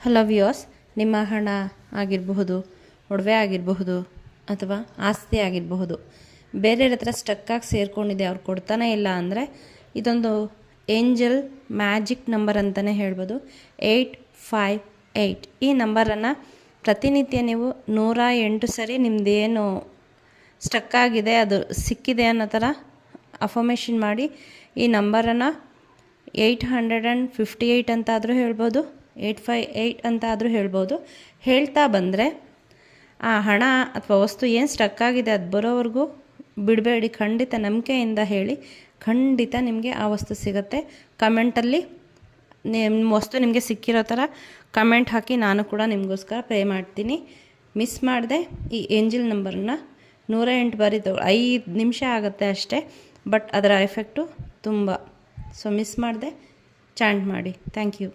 Hello viewers, ನಿಮ್ಮ ಹಣ ಆಗಿರಬಹುದು, ಒಡವೆ ಆಗಿರಬಹುದು ಅಥವಾ ಆಸ್ತಿ ಆಗಿರಬಹುದು, ಬೇರೆಯವ್ರ ಹತ್ರ ಸ್ಟಕ್ಕಾಗಿ ಸೇರಿಕೊಂಡಿದೆ, ಅವ್ರು ಕೊಡ್ತಾನೆ ಇಲ್ಲ ಅಂದರೆ ಇದೊಂದು ಏಂಜಲ್ ಮ್ಯಾಜಿಕ್ ನಂಬರ್ ಅಂತಲೇ ಹೇಳ್ಬೋದು. 858 ಈ ನಂಬರನ್ನು ಪ್ರತಿನಿತ್ಯ ನೀವು 108 ಸರಿ ನಿಮ್ಮದೇನು ಸ್ಟಕ್ಕಾಗಿದೆ ಅದು ಸಿಕ್ಕಿದೆ ಅನ್ನೋ ಥರ ಅಫರ್ಮೇಷನ್ ಮಾಡಿ ಈ ನಂಬರನ್ನು 858 ಅಂತಾದರೂ ಹೇಳ್ಬೋದು, 858 ಅಂತ ಆದರೂ ಹೇಳ್ಬೋದು. ಹೇಳ್ತಾ ಬಂದರೆ ಆ ಹಣ ಅಥವಾ ವಸ್ತು ಏನು ಸ್ಟಕ್ಕಾಗಿದೆ ಅದು ಬರೋವರೆಗೂ ಬಿಡಬೇಡಿ. ಖಂಡಿತ ನಂಬಿಕೆಯಿಂದ ಹೇಳಿ, ಖಂಡಿತ ನಿಮಗೆ ಆ ವಸ್ತು ಸಿಗುತ್ತೆ. ಕಮೆಂಟಲ್ಲಿ ನಿಮ್ಮ ವಸ್ತು ನಿಮಗೆ ಸಿಕ್ಕಿರೋ ಥರ ಕಮೆಂಟ್ ಹಾಕಿ, ನಾನು ಕೂಡ ನಿಮಗೋಸ್ಕರ ಪ್ರೇ ಮಾಡ್ತೀನಿ. ಮಿಸ್ ಮಾಡಿದೆ ಈ ಏಂಜಲ್ ನಂಬರನ್ನ 108 ಬಾರಿ 5 ನಿಮಿಷ ಆಗುತ್ತೆ ಅಷ್ಟೇ, ಬಟ್ ಅದರ ಎಫೆಕ್ಟು ತುಂಬ. ಸೊ ಮಿಸ್ ಮಾಡಿದೆ, ಚಾಂಟ್ ಮಾಡಿ. Thank you.